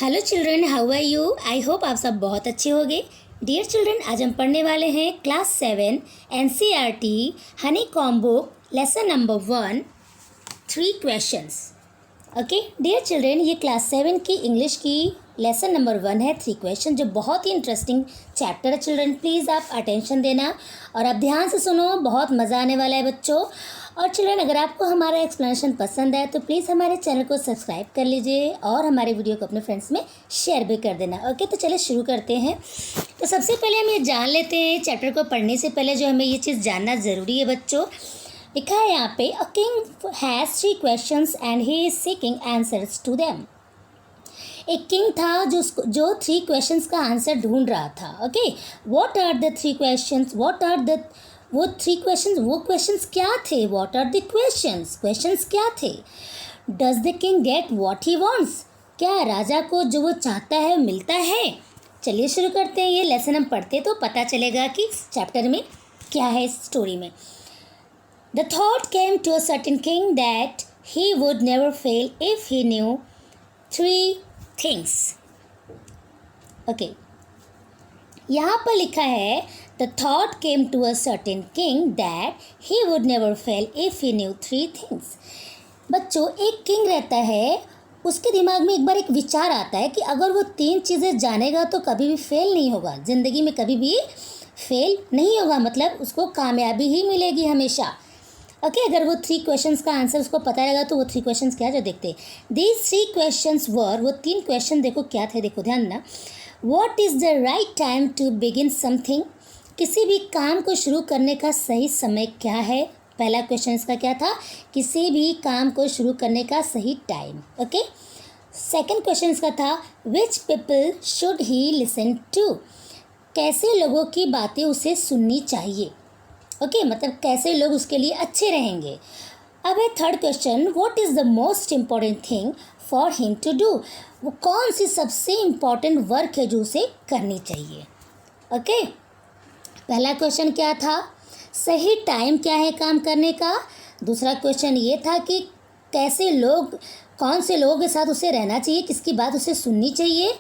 Hello children, how are you? I hope आप सब बहुत अच्छे होंगे। डियर चिल्ड्रन, आज हम पढ़ने वाले हैं class 7 NCERT honeycomb lesson number 1 3 questions. Okay dear children, ये क्लास 7 की इंग्लिश की लेसन नंबर 1 है 3 क्वेश्चन, जो बहुत ही इंटरेस्टिंग चैप्टर है। चिल्ड्रन प्लीज़ आप अटेंशन देना और आप ध्यान से सुनो, बहुत मज़ा आने वाला है बच्चों। और चिल्ड्रन, अगर आपको हमारा एक्सप्लेनेशन पसंद है तो प्लीज़ हमारे चैनल को सब्सक्राइब कर लीजिए और हमारे वीडियो को अपने फ्रेंड्स में शेयर भी कर देना। ओके, तो चलिए शुरू करते हैं। तो सबसे पहले हम ये जान लेते हैं, चैप्टर को पढ़ने से पहले जो हमें ये चीज़ जानना ज़रूरी है बच्चों। लिखा है यहाँ पे, a king has 3 questions and he is seeking answers to them. एक किंग था जो 3 क्वेश्चंस का आंसर ढूंढ रहा था। Okay, what are the 3 questions? वो 3 क्वेश्चंस, वो क्वेश्चंस क्या थे? What are the questions? Questions क्या थे? Does the king get what he wants? क्या राजा को जो वो चाहता है मिलता है? चलिए शुरू करते हैं। ये लेसन हम पढ़ते तो पता चलेगा कि चैप्टर में क्या है इस स्टोरी में। The thought came to a certain king that he would never fail if he knew 3 things. Okay. यहाँ पर लिखा है, The thought came to a certain king that he would never fail if he knew 3 things. बच्चों, एक king रहता है, उसके दिमाग में एक बार एक विचार आता है कि अगर वो 3 चीज़ें जानेगा तो कभी भी फेल नहीं होगा, ज़िंदगी में कभी भी फेल नहीं होगा, मतलब उसको कामयाबी ही मिलेगी हमेशा। ओके, अगर वो 3 क्वेश्चंस का आंसर उसको पता रहेगा तो वो 3 क्वेश्चंस क्या जो देखते, दीज 3 क्वेश्चंस वर, वो 3 क्वेश्चन देखो क्या थे, देखो ध्यान देना। What is the right time to begin something? किसी भी काम को शुरू करने का सही समय क्या है? पहला क्वेश्चन इसका क्या था? किसी भी काम को शुरू करने का सही टाइम। ओके, सेकेंड क्वेश्चन इसका था, which people should he listen to? कैसे लोगों की बातें उसे सुननी चाहिए? ओके, मतलब कैसे लोग उसके लिए अच्छे रहेंगे। अब है third question, what is the most important thing for him to do? वो कौन सी सबसे इम्पॉर्टेंट वर्क है जो उसे करनी चाहिए? ओके, पहला क्वेश्चन क्या था? सही टाइम क्या है काम करने का। दूसरा क्वेश्चन ये था कि कैसे लोग, कौन से लोगों के साथ उसे रहना चाहिए, किसकी बात उसे सुननी चाहिए।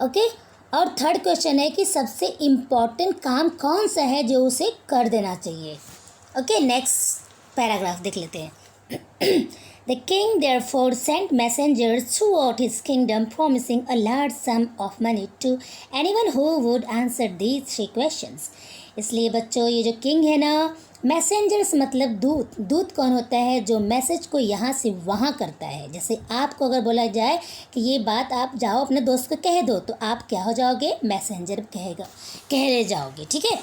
ओके, और थर्ड क्वेश्चन है कि सबसे इम्पॉर्टेंट काम कौन सा है जो उसे कर देना चाहिए। ओके, नेक्स्ट पैराग्राफ देख लेते हैं। The king therefore sent messengers throughout his kingdom promising a large sum of money to anyone who would answer these 3 questions. इसलिए बच्चों, ये जो किंग है ना, मैसेंजर्स मतलब दूत। दूत कौन होता है? जो मैसेज को यहाँ से वहाँ करता है। जैसे आपको अगर बोला जाए कि ये बात आप जाओ अपने दोस्त को कह दो, तो आप क्या हो जाओगे? मैसेंजर कह जाओगे। ठीक है,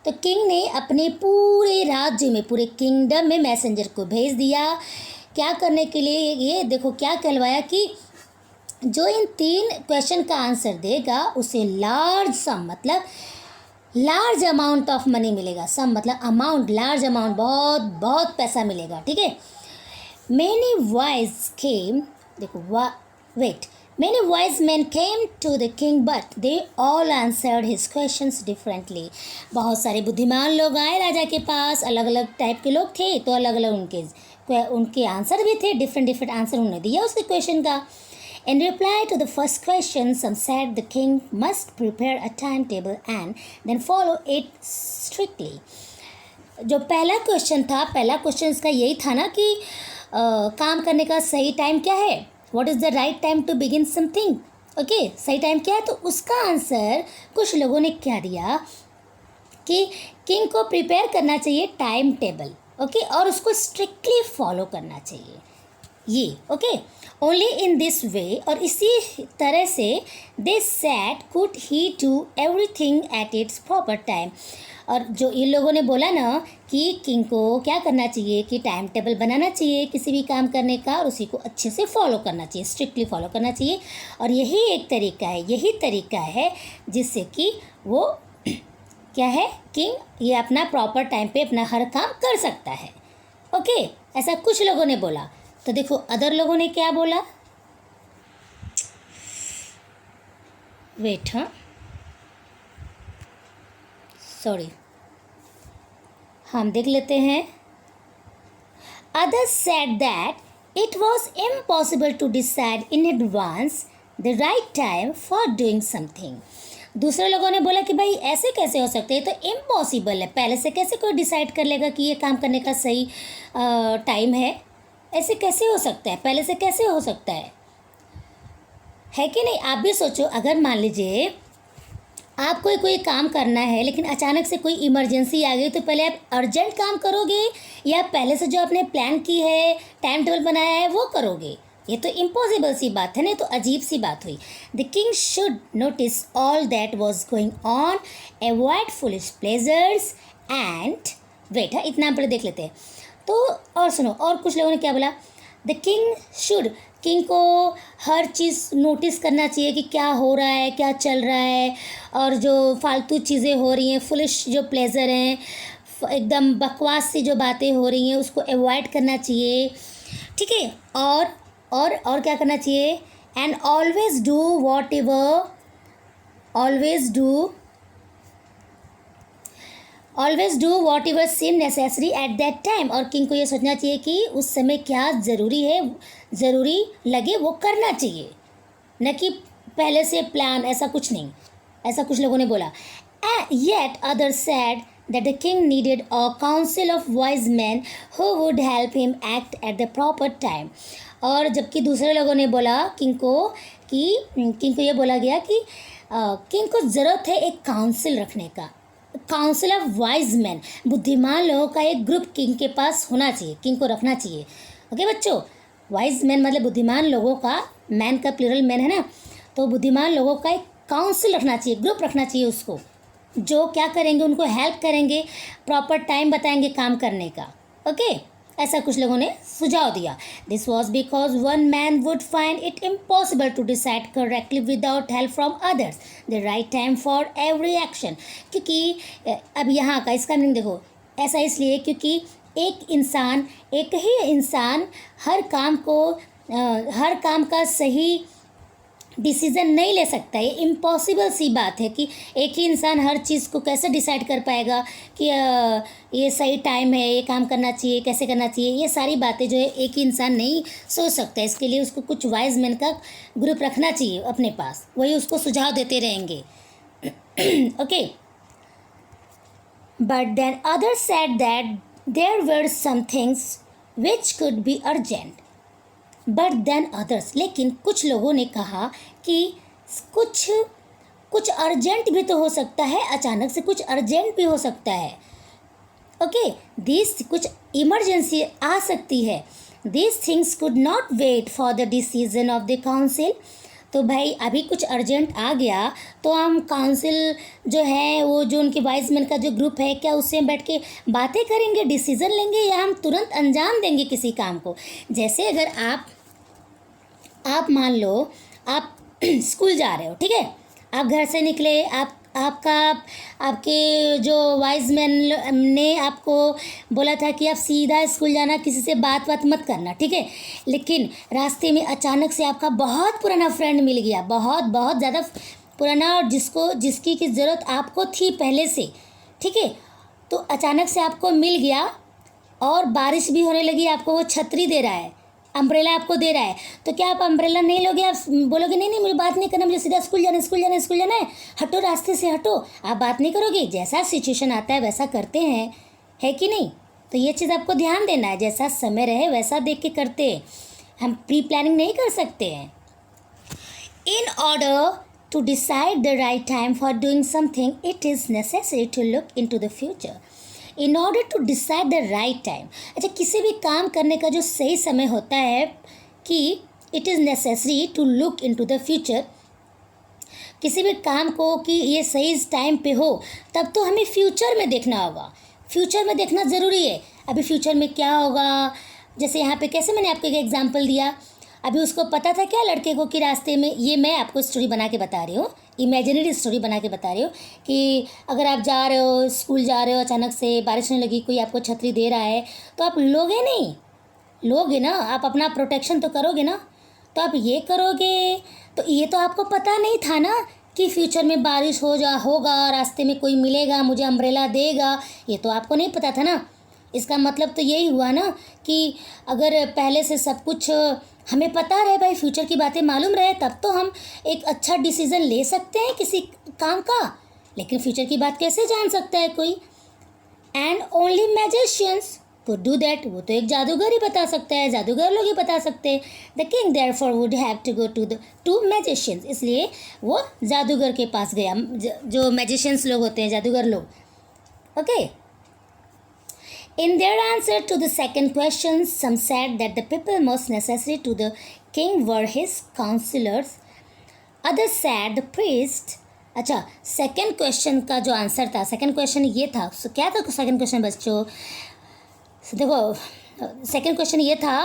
तो किंग ने अपने पूरे राज्य में, पूरे किंगडम में मैसेंजर को भेज दिया। क्या करने के लिए? ये देखो क्या कहलवाया कि जो इन 3 क्वेश्चन का आंसर देगा उसे लार्ज सम, मतलब लार्ज अमाउंट ऑफ मनी मिलेगा। सम मतलब अमाउंट, लार्ज अमाउंट, बहुत बहुत पैसा मिलेगा। ठीक है, मैनी वाइज केम, देखो wait, many wise man came to the king but they all answered his questions differently. बहुत सारे बुद्धिमान लोग आए राजा के पास, अलग अलग टाइप के लोग थे, तो अलग अलग उनके आंसर भी थे, डिफरेंट आंसर उन्होंने दिया उसके क्वेश्चन का। In reply to the first question, some said the king must prepare a timetable and then follow it strictly. जो पहला क्वेश्चन था, पहला क्वेश्चन इसका यही था ना कि काम करने का सही टाइम क्या है? What is the right time to begin something? Okay, सही टाइम क्या है? तो उसका आंसर कुछ लोगों ने क्या दिया कि किंग को प्रिपेयर करना चाहिए टाइम टेबल। ओके, और उसको स्ट्रिक्टली फॉलो करना चाहिए ये। Okay, only in this way, और इसी तरह से they set could he do everything at its proper time. और जो इन लोगों ने बोला ना कि किंग को क्या करना चाहिए कि टाइम टेबल बनाना चाहिए किसी भी काम करने का, और उसी को अच्छे से फॉलो करना चाहिए, स्ट्रिक्टली फॉलो करना चाहिए। और यही एक तरीका है, यही तरीका है जिससे कि वो क्या है, किंग ये अपना प्रॉपर टाइम पे अपना हर काम कर सकता है। ओके, ऐसा कुछ लोगों ने बोला। तो देखो अदर लोगों ने क्या बोला, वेट, हाँ सॉरी, हम देख लेते हैं। Others said that it was impossible to decide in advance the right time for doing something. दूसरे लोगों ने बोला कि भाई ऐसे कैसे हो सकते हैं, तो इम्पॉसिबल है, पहले से कैसे कोई डिसाइड कर लेगा कि ये काम करने का सही टाइम है, ऐसे कैसे हो सकता है, पहले से कैसे हो सकता है कि नहीं। आप भी सोचो, अगर मान लीजिए आपको कोई काम करना है लेकिन अचानक से कोई इमरजेंसी आ गई, तो पहले आप अर्जेंट काम करोगे या पहले से जो आपने प्लान की है, टाइम टेबल बनाया है, वो करोगे। ये तो इम्पॉसिबल सी बात है ना, तो अजीब सी बात हुई। The king should notice all that was going on, avoid foolish pleasures and wait. हाँ, इतना पहले देख लेते हैं। तो और सुनो, और कुछ लोगों ने क्या बोला। द किंग शुड, किंग को हर चीज़ नोटिस करना चाहिए कि क्या हो रहा है, क्या चल रहा है, और जो फालतू चीज़ें हो रही हैं, फुलिश जो प्लेजर हैं, एकदम बकवास सी जो बातें हो रही हैं, उसको अवॉइड करना चाहिए। ठीक है, और क्या करना चाहिए। And always do whatever, always do whatever seem necessary at that time. और किंग को ये सोचना चाहिए कि उस समय क्या ज़रूरी है, ज़रूरी लगे वो करना चाहिए, न कि पहले से प्लान, ऐसा कुछ नहीं। ऐसा कुछ लोगों ने बोला। Yet others said that the king needed a council of wise men who would help him act at the proper time। और जबकि दूसरे लोगों ने बोला किंग को ये बोला गया कि किंग को ज़रूरत है एक काउंसिल रखने का, काउंसिल ऑफ वाइज मैन, बुद्धिमान लोगों का एक ग्रुप किंग के पास होना चाहिए, किंग को रखना चाहिए। ओके बच्चों, वाइज मैन मतलब बुद्धिमान लोगों का, मैन का प्लूरल मैन है ना, तो बुद्धिमान लोगों का एक काउंसिल रखना चाहिए, ग्रुप रखना चाहिए उसको, जो क्या करेंगे, उनको हेल्प करेंगे, प्रॉपर टाइम बताएंगे काम करने का। ओके, ऐसा कुछ लोगों ने सुझाव दिया। This was because one man would find it impossible to decide correctly without help from others the right time for every action. क्योंकि अब यहाँ का इसका मीनिंग देखो, ऐसा इसलिए क्योंकि एक ही इंसान हर काम का सही डिसीज़न नहीं ले सकता। ये इम्पॉसिबल सी बात है कि एक ही इंसान हर चीज़ को कैसे डिसाइड कर पाएगा कि ये सही टाइम है, ये काम करना चाहिए, कैसे करना चाहिए। ये सारी बातें जो है एक ही इंसान नहीं सोच सकता। इसके लिए उसको कुछ वाइज मैन का ग्रुप रखना चाहिए अपने पास, वही उसको सुझाव देते रहेंगे। Okay, but then others said that there were some things which could be urgent but then others. लेकिन कुछ लोगों ने कहा कि कुछ अर्जेंट भी तो हो सकता है, अचानक से कुछ अर्जेंट भी हो सकता है। ओके, दिस कुछ इमरजेंसी आ सकती है। This things could not wait for the decision of the council. तो भाई अभी कुछ अर्जेंट आ गया तो हम काउंसिल जो है, वो जो उनके वाइज मैन का जो ग्रुप है, क्या उससे बैठ के बातें करेंगे, डिसीजन लेंगे, या हम तुरंत अंजाम देंगे किसी काम को। जैसे अगर आप मान लो आप स्कूल जा रहे हो, ठीक है, आप घर से निकले, आपके जो वाइज मैन ने आपको बोला था कि आप सीधा स्कूल जाना, किसी से बात मत करना, ठीक है। लेकिन रास्ते में अचानक से आपका बहुत पुराना फ्रेंड मिल गया, बहुत ज़्यादा पुराना, और जिसकी की ज़रूरत आपको थी पहले से, ठीक है। तो अचानक से आपको मिल गया और बारिश भी होने लगी, आपको वो छतरी दे रहा है, अम्ब्रेला आपको दे रहा है, तो क्या आप अम्ब्रेला नहीं लोगे? आप बोलोगे नहीं मुझे बात नहीं करना, मुझे सीधा स्कूल जाना है, हटो रास्ते से हटो। आप बात नहीं करोगे। जैसा सिचुएशन आता है वैसा करते हैं, है कि नहीं? तो ये चीज़ आपको ध्यान देना है, जैसा समय रहे वैसा देख के करते हैं, हम प्री प्लानिंग नहीं कर सकते हैं। In order to decide the right time for doing something, it is necessary to look into the future. In order to decide the right time, अच्छा, किसी भी काम करने का जो सही समय होता है कि it is necessary to look into the future. किसी भी काम को कि ये सही टाइम पे हो, तब तो हमें फ्यूचर में देखना होगा, फ्यूचर में देखना ज़रूरी है। अभी फ्यूचर में क्या होगा, जैसे यहाँ पे कैसे मैंने आपको एक एग्जांपल दिया, अभी उसको पता था क्या लड़के को कि रास्ते में, ये मैं आपको स्टोरी बना के बता रही हूँ, इमेजिनरी स्टोरी बना के बता रही हूँ कि अगर आप जा रहे हो, स्कूल जा रहे हो, अचानक से बारिश होने लगी, कोई आपको छतरी दे रहा है, तो आप लोगे ना, आप अपना प्रोटेक्शन तो करोगे ना, तो आप ये करोगे। तो ये तो आपको पता नहीं था ना कि फ्यूचर में बारिश होगा, रास्ते में कोई मिलेगा, मुझे अम्ब्रेला देगा, ये तो आपको नहीं पता था ना। इसका मतलब तो यही हुआ ना कि अगर पहले से सब कुछ हमें पता रहे, भाई फ्यूचर की बातें मालूम रहे, तब तो हम एक अच्छा डिसीज़न ले सकते हैं किसी काम का। लेकिन फ्यूचर की बात कैसे जान सकता है कोई? And only magicians could do that. वो तो एक जादूगर ही बता सकता है, जादूगर लोग ही बता सकते हैं। The king therefore would have to go to magicians. इसलिए वो जादूगर के पास गया, जो मैजिशियंस लोग होते हैं, जादूगर लोग। Okay. In their answer to the second question, some said that the people most necessary to the king were his counselors. Others said the priest. अच्छा, सेकेंड क्वेश्चन का जो आंसर था, सेकेंड क्वेश्चन ये था, क्या था सेकेंड क्वेश्चन बच्चों? देखो, सेकेंड क्वेश्चन ये था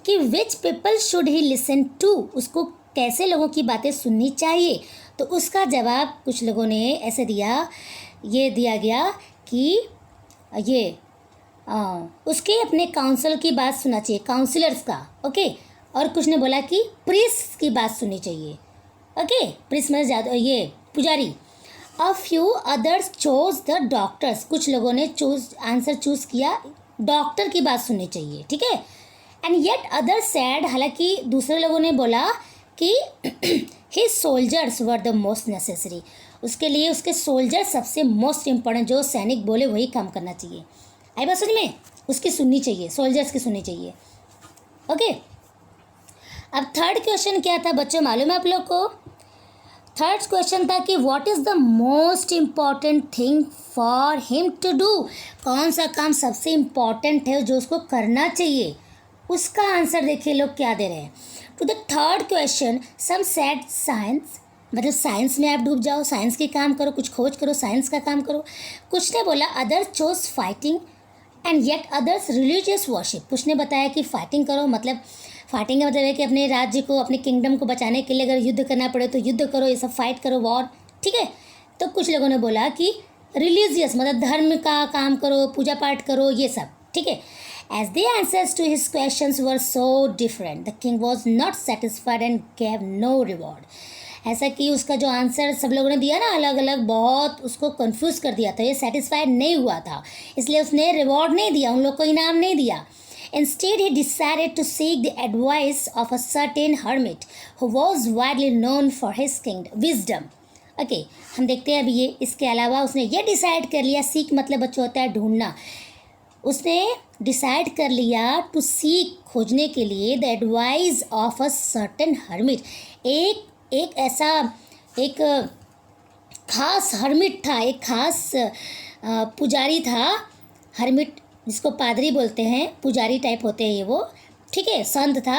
कि which people should he listen to, उसको कैसे लोगों की बातें सुननी चाहिए। तो उसका जवाब कुछ लोगों ने ऐसे दिया, ये दिया गया कि ये उसके अपने काउंसिल की बात सुनना चाहिए, काउंसिलर्स का। ओके। और कुछ ने बोला कि प्रीस्ट की बात सुननी चाहिए। ओके, प्रीस्ट मतलब ये पुजारी। A few others chose the doctors, कुछ लोगों ने आंसर चूज किया डॉक्टर की बात सुननी चाहिए। ठीक है। एंड येट अदर्स सैड, हालांकि दूसरे लोगों ने बोला कि his soldiers were the most necessary, उसके लिए उसके सोल्जर सबसे मोस्ट इम्पोर्टेंट, जो सैनिक बोले वही काम करना चाहिए। आई बात समझ में? उसकी सुननी चाहिए, सोल्जर्स की सुननी चाहिए। ओके। अब थर्ड क्वेश्चन क्या था बच्चों, मालूम है आप लोग को? थर्ड क्वेश्चन था कि what is the most important thing for him to do, कौन सा काम सबसे इम्पॉर्टेंट है जो उसको करना चाहिए। उसका आंसर देखिए लोग क्या दे रहे हैं। To the third question some said science, मतलब साइंस में आप डूब जाओ, साइंस के काम करो, कुछ खोज करो, साइंस का काम करो। कुछ ने बोला other chose fighting and yet others religious worship, कुछ ने बताया कि फाइटिंग करो, मतलब फाइटिंग का मतलब है कि अपने राज्य को, अपने किंगडम को बचाने के लिए अगर युद्ध करना पड़े तो युद्ध करो, ये सब फाइट करो, वॉर। ठीक है। तो कुछ लोगों ने बोला कि रिलीजियस मतलब धर्म का काम करो, पूजा पाठ करो, ये सब। ठीक है। As the answers to his questions were so different the king was not satisfied and gave no reward. ऐसा कि उसका जो आंसर सब लोगों ने दिया ना अलग अलग, बहुत उसको कंफ्यूज कर दिया था, ये सेटिस्फाइड नहीं हुआ था, इसलिए उसने रिवॉर्ड नहीं दिया, उन लोग को इनाम नहीं दिया। Instead, he decided to seek the advice of a certain hermit who was widely known for his wisdom. Okay, हम देखते हैं अभी ये। इसके अलावा उसने ये डिसाइड कर लिया, सीख मतलब बच्चों होता है ढूंढना, उसने डिसाइड कर लिया टू सीक, खोजने के लिए, the advice of a certain hermit, एक ऐसा एक खास हर्मिट था, एक खास पुजारी था। हर्मिट जिसको पादरी बोलते हैं, पुजारी टाइप होते हैं ये वो। ठीक है। संत था,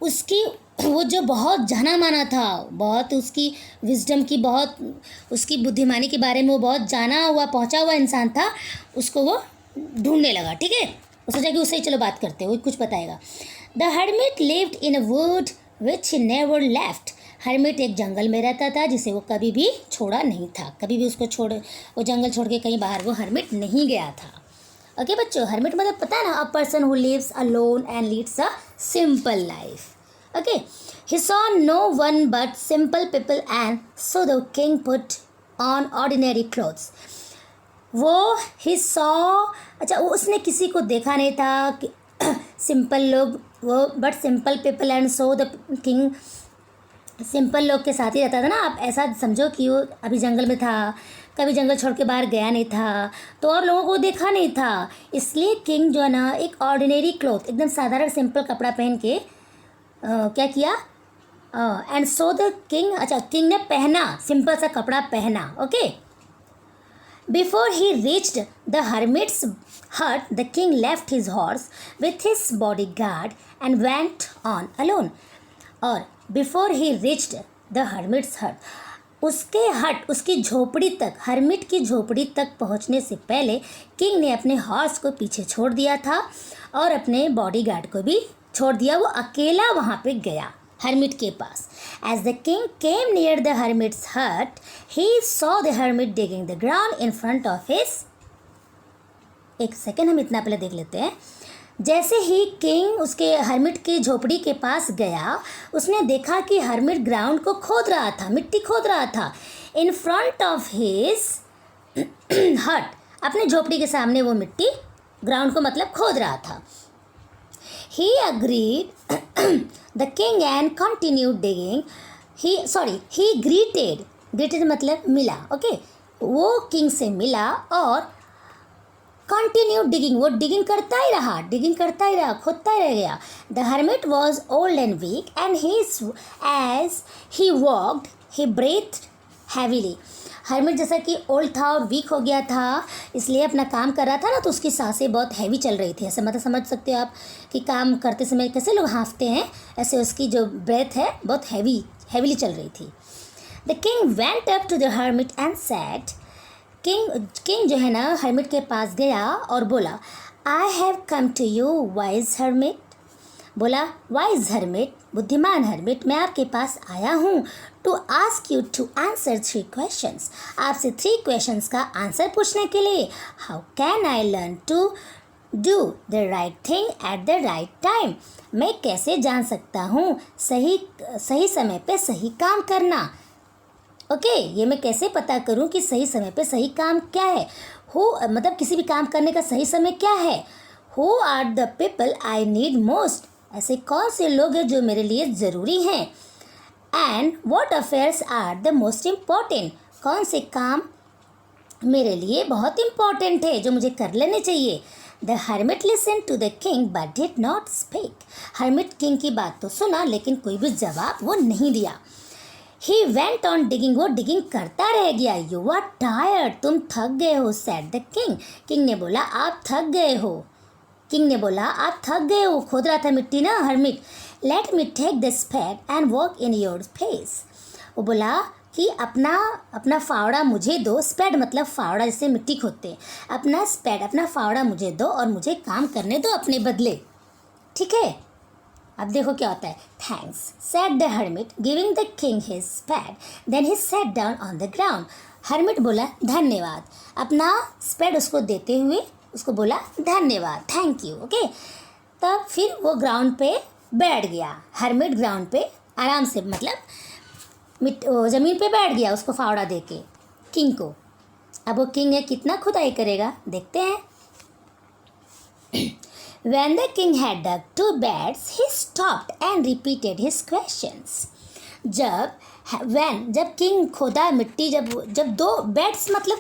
उसकी वो जो बहुत जाना माना था, बहुत उसकी विजडम की, बहुत उसकी बुद्धिमानी के बारे में वो बहुत जाना हुआ पहुंचा हुआ इंसान था, उसको वो ढूंढने लगा। ठीक है। वो सोचा कि उससे ही चलो बात करते, वो कुछ बताएगा। The hermit lived in a would which he never left, hermit एक जंगल में रहता था जिसे वो कभी भी छोड़ा नहीं था, कभी भी उसको वो जंगल छोड़ के कहीं बाहर वो हर्मिट नहीं गया था। ओके बच्चों, हर्मिट मतलब पता है ना, a person who lives alone and leads a simple life. Okay. He saw no one but simple people and so the king put on ordinary clothes. वो ही सॉ, अच्छा उसने किसी को देखा नहीं था कि सिंपल लोग, वो but simple people and so the king, simple लोग के साथ ही रहता था ना। आप ऐसा समझो कि वो अभी जंगल में था, कभी जंगल छोड़ के बाहर गया नहीं था, तो और लोगों को देखा नहीं था, इसलिए किंग जो है ना एक ऑर्डिनरी क्लोथ, एकदम साधारण सिंपल कपड़ा पहन के क्या किया, एंड सो द किंग, अच्छा किंग ने पहना, सिंपल सा कपड़ा पहना। Okay. Before he reached the hermit's hut the king left his horse with his bodyguard and went on alone. और before he reached the hermit's hut, उसके हट, उसकी झोपड़ी तक, हर्मिट की झोपड़ी तक पहुंचने से पहले किंग ने अपने हॉर्स को पीछे छोड़ दिया था और अपने बॉडीगार्ड को भी छोड़ दिया, वो अकेला वहाँ पे गया हर्मिट के पास। As the king came near the hermit's hut he saw the hermit digging the ground in front of his. एक सेकेंड, हम इतना पहले देख लेते हैं। जैसे ही किंग उसके हर्मिट की झोपड़ी के पास गया, उसने देखा कि हर्मिट ग्राउंड को खोद रहा था, मिट्टी खोद रहा था, इन फ्रंट ऑफ हिज हट, अपने झोपड़ी के सामने वो मिट्टी ग्राउंड को मतलब खोद रहा था। He agreed the king and continue digging. He greeted मतलब मिला, ओके। वो किंग से मिला और कंटिन्यू डिगिंग, वो डिगिंग करता ही रहा, खोदता ही रह गया। The hermit was old and weak and as he walked he breath heavily. Hermit जैसा कि ओल्ड था और वीक हो गया था, इसलिए अपना काम कर रहा था ना, तो उसकी सांसें बहुत हैवी चल रही थी। ऐसे मतलब समझ सकते हो आप कि काम करते समय कैसे लोग हाँफते हैं, ऐसे उसकी जो ब्रेथ है बहुत हैवीली चल रही थी। The king went up to the hermit and said, king जो है ना हर्मिट के पास गया और बोला, I have come to you wise hermit. बोला, वाइज हर्मिट, बुद्धिमान हर्मिट, मैं आपके पास आया हूँ to ask you to answer 3 questions, आपसे 3 क्वेश्चंस का आंसर पूछने के लिए। How can I learn to do the right thing at the right time, मैं कैसे जान सकता हूँ सही समय पे सही काम करना। ओके, ये मैं कैसे पता करूं कि सही समय पे सही काम क्या है, मतलब किसी भी काम करने का सही समय क्या है। Who are the people I need most, ऐसे कौन से लोग हैं जो मेरे लिए ज़रूरी हैं। And what affairs are the most important, कौन से काम मेरे लिए बहुत इम्पॉर्टेंट है जो मुझे कर लेने चाहिए। The hermit listen to the king but did not speak, hermit king की बात तो सुना लेकिन कोई भी जवाब वो नहीं दिया। ही वेंट ऑन डिगिंग, वो डिगिंग करता रह गया। यू आर टायर्ड, तुम थक गए हो, सेड द किंग, किंग ने बोला आप थक गए हो। खोद रहा था मिट्टी ना hermit. Let me take the spade and walk in your place, वो बोला कि अपना फावड़ा मुझे दो, स्पेड मतलब फावड़ा जैसे मिट्टी खोदते हैं, अपना फावड़ा मुझे दो और मुझे काम करने दो अपने बदले, ठीक है। अब देखो क्या होता है। Thanks said the hermit giving the king his spade, then he set down on the ground. Hermit बोला धन्यवाद, अपना स्पेड उसको देते हुए उसको बोला धन्यवाद, थैंक यू, ओके। तब फिर वो ग्राउंड पे बैठ गया। हर्मिट ग्राउंड पे आराम से मतलब ज़मीन पे बैठ गया उसको फावड़ा दे के किंग को। अब वो किंग है कितना खुदाई करेगा, देखते हैं। When the king had dug 2 beds, he stopped and repeated his questions. जब किंग खोदा मिट्टी, जब 2 बेड्स मतलब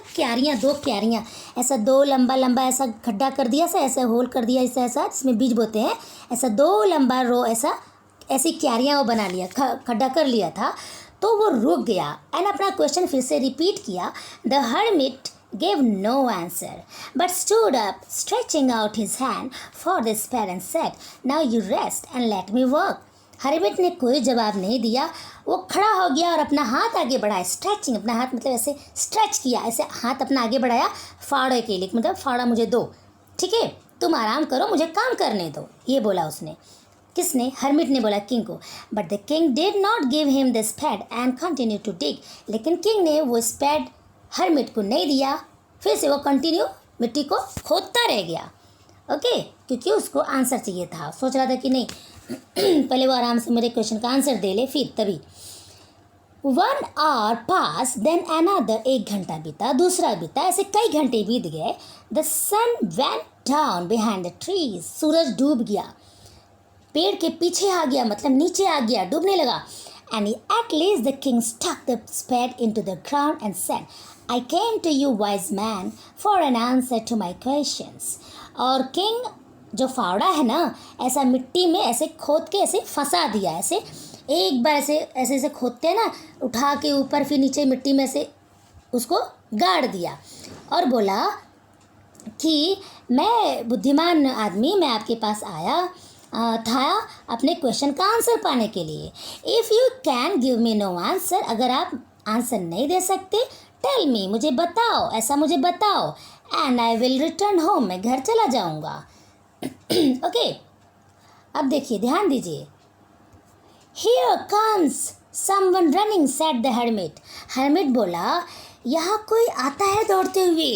दो क्यारियाँ, ऐसा 2 लंबा ऐसा खड्डा कर दिया, ऐसा होल कर दिया, ऐसा जिसमें बीज बोते हैं, ऐसा 2 लंबा रो ऐसी क्यारियाँ वो बना लिया, खड्डा कर लिया था। तो वो रुक गया एंड अपना क्वेश्चन फिर से रिपीट किया। The hermit gave no answer but stood up, stretching out his hand for the spade and said, now you rest and let me work. Hermit ने कोई जवाब नहीं दिया, वो खड़ा हो गया और अपना हाथ आगे बढ़ाया, स्ट्रेचिंग, अपना हाथ मतलब ऐसे स्ट्रेच किया, ऐसे हाथ अपना आगे बढ़ाया फावड़े के लिए, मतलब फावड़ा मुझे दो, ठीक है, तुम आराम करो, मुझे काम करने दो, ये बोला उसने। किसने? हर्मिट ने बोला किंग को। But the king did not give him the spade and continue to dig, लेकिन किंग ने वो स्पेड हर्मिट को नहीं दिया, फिर से वो कंटिन्यू मिट्टी को खोदता रह गया, ओके, क्योंकि उसको आंसर चाहिए था। सोच रहा था कि नहीं पहले वो आराम से मेरे क्वेश्चन का आंसर दे ले, फिर तभी। 1 hour पास देन अनदर, 1 घंटा बीता, दूसरा बीता, ऐसे कई घंटे बीत गए। The sun went down behind the trees, सूरज डूब गया, पेड़ के पीछे आ गया, मतलब नीचे आ गया, डूबने लगा। And at least the king stuck the spade into the ground and said, I came to you, wise man, for an answer to my questions. और किंग जो फावड़ा है ना, ऐसा मिट्टी में ऐसे खोद के ऐसे फंसा दिया, ऐसे एक बार ऐसे खोदते हैं ना, उठा के ऊपर फिर नीचे मिट्टी में से उसको गाड़ दिया और बोला कि मैं बुद्धिमान आदमी, मैं आपके पास आया था अपने क्वेश्चन का आंसर पाने के लिए। If you can give me know answer, अगर आप आंसर नहीं दे सकते, टेल मी, मुझे बताओ, ऐसा मुझे बताओ, and I will return home, मैं घर चला जाऊंगा। ओके, अब देखिए, ध्यान दीजिए। Here comes someone running, said the hermit, hermit बोला यहाँ कोई आता है दौड़ते हुए।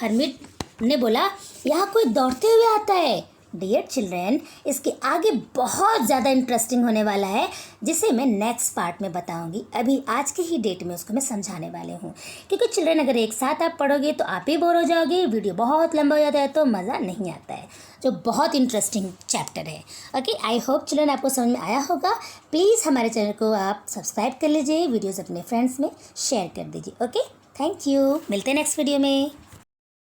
हर्मिट ने बोला यहाँ कोई दौड़ते हुए आता है, डियर चिल्ड्रन, इसके आगे बहुत ज़्यादा इंटरेस्टिंग होने वाला है, जिसे मैं नेक्स्ट पार्ट में बताऊंगी। अभी आज के ही डेट में उसको मैं समझाने वाले हूँ, क्योंकि चिल्ड्रन अगर एक साथ आप पढ़ोगे तो आप ही बोर हो जाओगे, वीडियो बहुत लंबा हो जाता है तो मज़ा नहीं आता है, जो बहुत इंटरेस्टिंग चैप्टर है। ओके, आई होप चिल्ड्रन आपको समझ में आया होगा। प्लीज़ हमारे चैनल को आप सब्सक्राइब कर लीजिए, वीडियोज़ अपने फ्रेंड्स में शेयर कर दीजिए। ओके, थैंक यू, मिलते हैं नेक्स्ट वीडियो में।